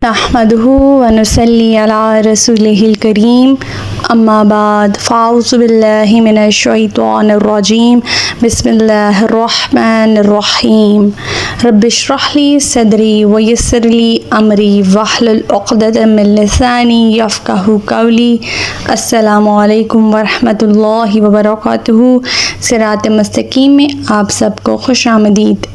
نحمده ونصلي على رسوله الكريم اما بعد فاعوذ بالله من الشيطان الرجيم بسم الله الرحمن الرحيم رب اشرح لي صدري ويسر لي امري واحلل عقدة من لساني يفقهوا قولي السلام علیکم ورحمۃ اللہ وبرکاتہ۔ صراط مستقیم میں آپ سب کو خوش آمدید۔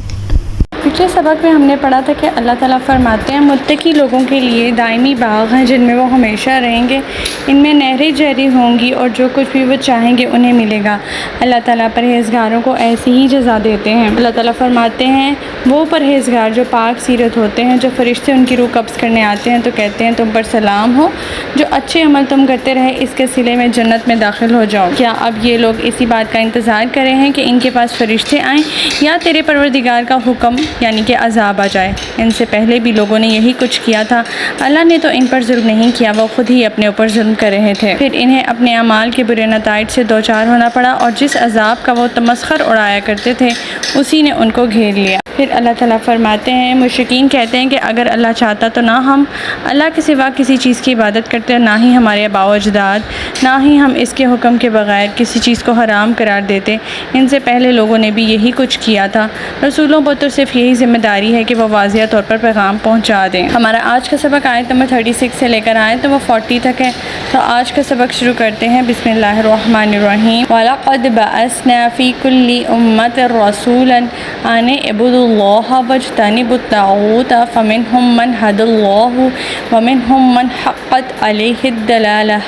پچھلے سبق میں ہم نے پڑھا تھا کہ اللہ تعالیٰ فرماتے ہیں متقی لوگوں کے لیے دائمی باغ ہیں جن میں وہ ہمیشہ رہیں گے، ان میں نہریں جاری ہوں گی اور جو کچھ بھی وہ چاہیں گے انہیں ملے گا۔ اللہ تعالیٰ پرہیزگاروں کو ایسی ہی جزا دیتے ہیں۔ اللہ تعالیٰ فرماتے ہیں وہ پرہیزگار جو پاک سیرت ہوتے ہیں، جو فرشتے ان کی روح قبض کرنے آتے ہیں تو کہتے ہیں تم پر سلام ہو، جو اچھے عمل تم کرتے رہے اس کے صلے میں جنت میں داخل ہو جاؤ۔ کیا اب یہ لوگ اسی بات کا انتظار کر رہے ہیں کہ ان کے پاس فرشتے آئیں یا تیرے پروردگار کا حکم یعنی کہ عذاب آ جائے؟ ان سے پہلے بھی لوگوں نے یہی کچھ کیا تھا۔ اللہ نے تو ان پر ظلم نہیں کیا، وہ خود ہی اپنے اوپر ظلم کر رہے تھے۔ پھر انہیں اپنے اعمال کے برے نتائج سے دوچار ہونا پڑا اور جس عذاب کا وہ تمسخر اڑایا کرتے تھے اسی نے ان کو گھیر لیا۔ پھر اللہ تعالیٰ فرماتے ہیں مشرکین کہتے ہیں کہ اگر اللہ چاہتا تو نہ ہم اللہ کے سوا کسی چیز کی عبادت کرتے، نہ ہی ہمارے آباء و اجداد، نہ ہی ہم اس کے حکم کے بغیر کسی چیز کو حرام قرار دیتے۔ ان سے پہلے لوگوں نے بھی یہی کچھ کیا تھا۔ رسولوں پر تو صرف یہی ذمہ داری ہے کہ وہ واضح طور پر پیغام پہنچا دیں۔ ہمارا آج کا سبق آیت نمبر 36 سے لے کر آیت نمبر 40 تک ہے، تو آج کا سبق شروع کرتے ہیں۔ بسم اللہ الرحمن الرحیم۔ وَلَقَدْ بَعَثْنَا فِي كُلِّ أُمَّةٍ رَسُولًا أَنِ اعْبُدُوا اللَّهَ وَاجْتَنِبُوا الطَّاغُوتَ فَمِنْهُم مَّنْ هَدَى اللَّهُ وَمِنْهُم مَّنْ حَقَّتْ عَلَيْهِ الضَّلَالَةُ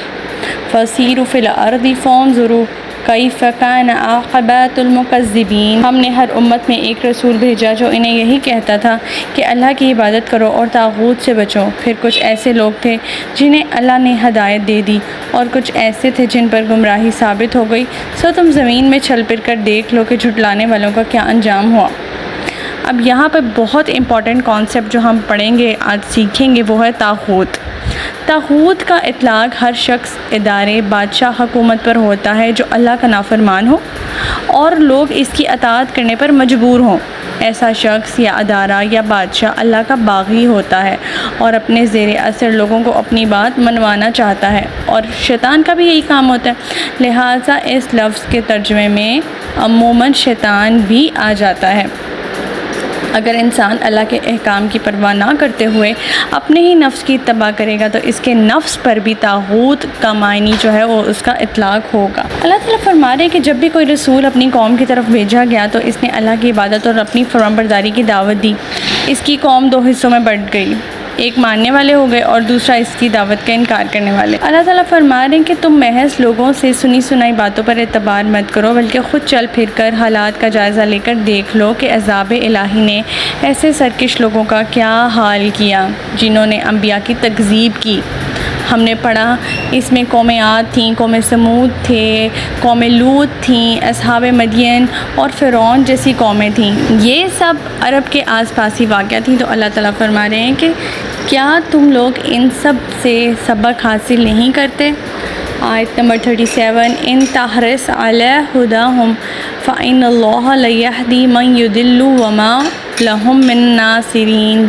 فَسِيرُوا فِي الْأَرْضِ فَانظُرُوا کیف کان عاقبۃ المکذبین۔ ہم نے ہر امت میں ایک رسول بھیجا جو انہیں یہی کہتا تھا کہ اللہ کی عبادت کرو اور طاغوت سے بچو۔ پھر کچھ ایسے لوگ تھے جنہیں اللہ نے ہدایت دے دی اور کچھ ایسے تھے جن پر گمراہی ثابت ہو گئی۔ سو تم زمین میں چھل پھر کر دیکھ لو کہ جھٹلانے والوں کا کیا انجام ہوا۔ اب یہاں پہ بہت امپورٹنٹ کانسیپٹ جو ہم پڑھیں گے آج سیکھیں گے وہ ہے طاغوت۔ طاغوت کا اطلاق ہر شخص، ادارے، بادشاہ، حکومت پر ہوتا ہے جو اللہ کا نافرمان ہو اور لوگ اس کی اطاعت کرنے پر مجبور ہوں۔ ایسا شخص یا ادارہ یا بادشاہ اللہ کا باغی ہوتا ہے اور اپنے زیر اثر لوگوں کو اپنی بات منوانا چاہتا ہے، اور شیطان کا بھی یہی کام ہوتا ہے۔ لہٰذا اس لفظ کے ترجمے میں عموماً شیطان بھی آ جاتا ہے۔ اگر انسان اللہ کے احکام کی پرواہ نہ کرتے ہوئے اپنے ہی نفس کی اتباع کرے گا تو اس کے نفس پر بھی طاغوت کا معنی جو ہے وہ اس کا اطلاق ہوگا۔ اللہ تعالیٰ فرما رہے ہیں کہ جب بھی کوئی رسول اپنی قوم کی طرف بھیجا گیا تو اس نے اللہ کی عبادت اور اپنی فرمانبرداری کی دعوت دی۔ اس کی قوم دو حصوں میں بٹ گئی، ایک ماننے والے ہو گئے اور دوسرا اس کی دعوت کا انکار کرنے والے۔ اللہ تعالیٰ فرما رہے ہیں کہ تم محض لوگوں سے سنی سنائی باتوں پر اعتبار مت کرو، بلکہ خود چل پھر کر حالات کا جائزہ لے کر دیکھ لو کہ عذاب الہی نے ایسے سرکش لوگوں کا کیا حال کیا جنہوں نے انبیاء کی تکذیب کی۔ ہم نے پڑھا اس میں قوم عاد تھیں، قوم سمود تھے، قوم لوط تھیں، اصحاب مدین اور فرعون جیسی قومیں تھیں۔ یہ سب عرب کے آس پاس ہی واقع تھیں۔ تو اللہ تعالیٰ فرما رہے ہیں کہ کیا تم لوگ ان سب سے سبق حاصل نہیں کرتے؟ آیت نمبر 37۔ ان تحرص علی ہداہم فإن اللہ لیہدی من یضل وما لہم من ناصرین۔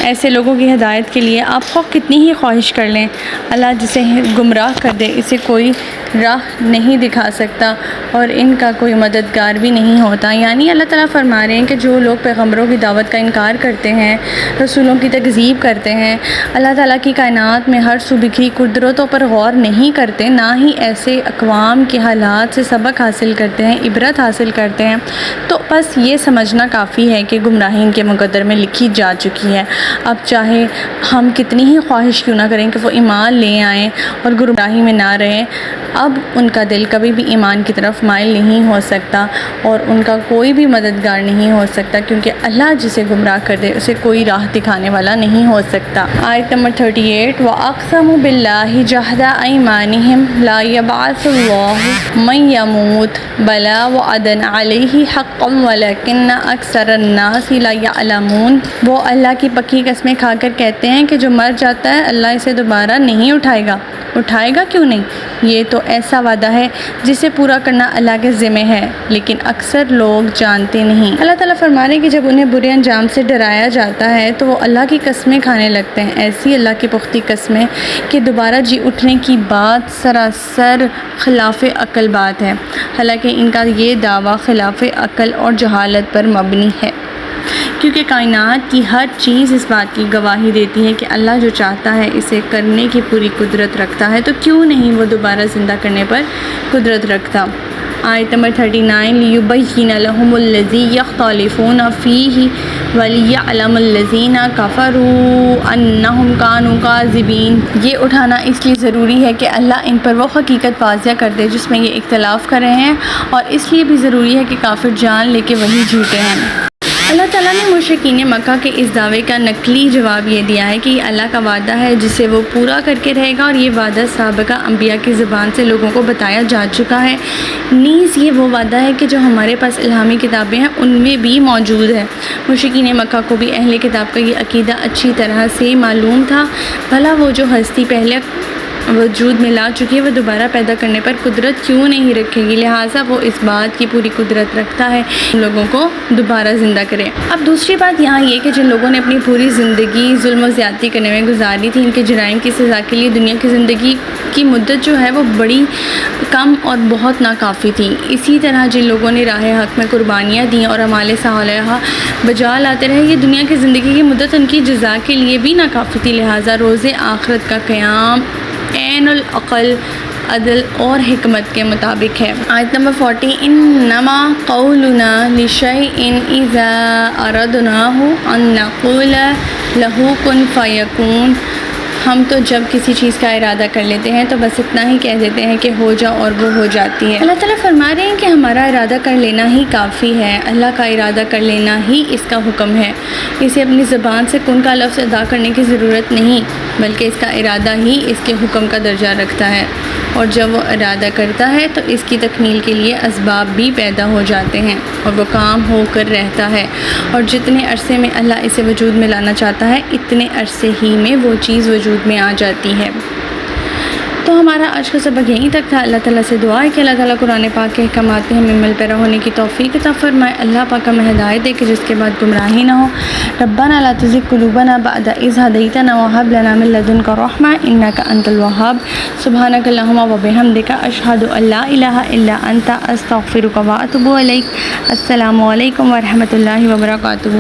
ایسے لوگوں کی ہدایت کے لیے آپ خود کتنی ہی خواہش کر لیں، اللہ جسے گمراہ کر دے اسے کوئی راہ نہیں دکھا سکتا اور ان کا کوئی مددگار بھی نہیں ہوتا۔ یعنی اللہ تعالیٰ فرما رہے ہیں کہ جو لوگ پیغمبروں کی دعوت کا انکار کرتے ہیں، رسولوں کی تکذیب کرتے ہیں، اللہ تعالیٰ کی کائنات میں ہر سو بکھری قدرتوں پر غور نہیں کرتے، نہ ہی ایسے اقوام کے حالات سے سبق حاصل کرتے ہیں، عبرت حاصل کرتے ہیں، تو بس یہ سمجھنا کافی ہے کہ گمراہی ان کے مقدر میں لکھی جا چکی ہے۔ اب چاہے ہم کتنی ہی خواہش کیوں نہ کریں کہ وہ ایمان لے آئیں اور گمراہی میں نہ رہیں، اب ان کا دل کبھی بھی ایمان کی طرف مائل نہیں ہو سکتا اور ان کا کوئی بھی مددگار نہیں ہو سکتا، کیونکہ اللہ جسے گمراہ کر دے اسے کوئی راہ دکھانے والا نہیں ہو سکتا۔ آیت نمبر 38۔ وَأَقْسَمُوا بِاللَّهِ جَهْدَ أَيْمَانِهِمْ لَا يَبْعَثُ اللَّهُ مَن يَمُوتُ بَلَىٰ وَعْدًا عَلَيْهِ حَقًّا وَلَٰكِنَّ أَكْثَرَ النَّاسِ لَا يَعْلَمُونَ۔ وہ اللہ کی پکی قسمیں کھا کر کہتے ہیں کہ جو مر جاتا ہے اللہ اسے دوبارہ نہیں اٹھائے گا۔ اٹھائے گا کیوں نہیں؟ یہ تو ایسا وعدہ ہے جسے پورا کرنا اللہ کے ذمہ ہے، لیکن اکثر لوگ جانتے نہیں۔ اللہ تعالیٰ فرما رہے ہیں کہ جب انہیں برے انجام سے ڈرایا جاتا ہے تو وہ اللہ کی قسمیں کھانے لگتے ہیں، ایسی اللہ کی پختی قسمیں کہ دوبارہ جی اٹھنے کی بات سراسر خلاف عقل بات ہے، حالانکہ ان کا یہ دعویٰ خلاف عقل اور جہالت پر مبنی ہے، کیونکہ کائنات کی ہر چیز اس بات کی گواہی دیتی ہے کہ اللہ جو چاہتا ہے اسے کرنے کی پوری قدرت رکھتا ہے، تو کیوں نہیں وہ دوبارہ زندہ کرنے پر قدرت رکھتا۔ آیت نمبر 39 لِيُبَيِّنَ لَهُمُ الَّذِي يَخْتَلِفُونَ فِيهِ وَلِيَعْلَمَ الَّذِينَ كَفَرُوا أَنَّهُمْ كَانُوا كَاذِبِينَ۔ یہ اٹھانا اس لیے ضروری ہے کہ اللہ ان پر وہ حقیقت واضح کر دے جس میں یہ اختلاف کر رہے ہیں، اور اس لیے بھی ضروری ہے کہ کافر جان لے کے وہی جھوٹے ہیں۔ اللہ تعالیٰ نے مشرکین مکہ کے اس دعوے کا نقلی جواب یہ دیا ہے کہ یہ اللہ کا وعدہ ہے جسے وہ پورا کر کے رہے گا، اور یہ وعدہ سابقہ انبیاء کی زبان سے لوگوں کو بتایا جا چکا ہے۔ نیز یہ وہ وعدہ ہے کہ جو ہمارے پاس الہامی کتابیں ہیں ان میں بھی موجود ہے۔ مشرکین مکہ کو بھی اہل کتاب کا یہ عقیدہ اچھی طرح سے معلوم تھا، بھلا وہ جو ہستی پہلے وجود میں لا چکی ہے وہ دوبارہ پیدا کرنے پر قدرت کیوں نہیں رکھے گی، لہٰذا وہ اس بات کی پوری قدرت رکھتا ہے ان لوگوں کو دوبارہ زندہ کرے۔ اب دوسری بات یہاں یہ کہ جن لوگوں نے اپنی پوری زندگی ظلم و زیادتی کرنے میں گزاری تھی، ان کے جرائم کی سزا کے لیے دنیا کی زندگی کی مدت جو ہے وہ بڑی کم اور بہت ناکافی تھی۔ اسی طرح جن لوگوں نے راہ حق میں قربانیاں دیں اور اعمال صالحہ بجا لاتے رہے، یہ دنیا کی زندگی کی مدت ان کی جزا کے لیے بھی ناکافی تھی، لہٰذا روز آخرت کا قیام عین العقل، عدل اور حکمت کے مطابق ہے۔ آیت نمبر 40 انما قولنا لشیء اذا اردناه ان نقول له کن فیکون۔ ہم تو جب کسی چیز کا ارادہ کر لیتے ہیں تو بس اتنا ہی کہہ دیتے ہیں کہ ہو جا، اور وہ ہو جاتی ہے۔ اللہ تعالیٰ فرما رہے ہیں کہ ہمارا ارادہ کر لینا ہی کافی ہے، اللہ کا ارادہ کر لینا ہی اس کا حکم ہے، اسے اپنی زبان سے کن کا لفظ ادا کرنے کی ضرورت نہیں، بلکہ اس کا ارادہ ہی اس کے حکم کا درجہ رکھتا ہے، اور جب وہ ارادہ کرتا ہے تو اس کی تکمیل کے لیے اسباب بھی پیدا ہو جاتے ہیں اور وہ کام ہو کر رہتا ہے، اور جتنے عرصے میں اللہ اسے وجود میں لانا چاہتا ہے اتنے عرصے ہی میں وہ چیز وجود میں آ جاتی ہے۔ تو ہمارا آج کا سبق یہیں تک تھا۔ اللہ تعالیٰ سے دعا ہے کہ اللہ تعالیٰ قرآن پاک کے احکامات ہمیں عمل پیرا ہونے کی توفیق عطا فرمائے، اللہ پاک ہمیں ہدایت دے کہ جس کے بعد گمراہی نہ ہو۔ ربنا لا تزغ قلوبنا بعد إذ هديتنا وهب لنا من لدنك رحمة إنك أنت الوهاب سبحانك اللهم وبحمدك أشهد أن لا إله إلا أنت أستغفرك وأتوب إليك۔ السلام علیکم ورحمۃ اللہ وبرکاتہ۔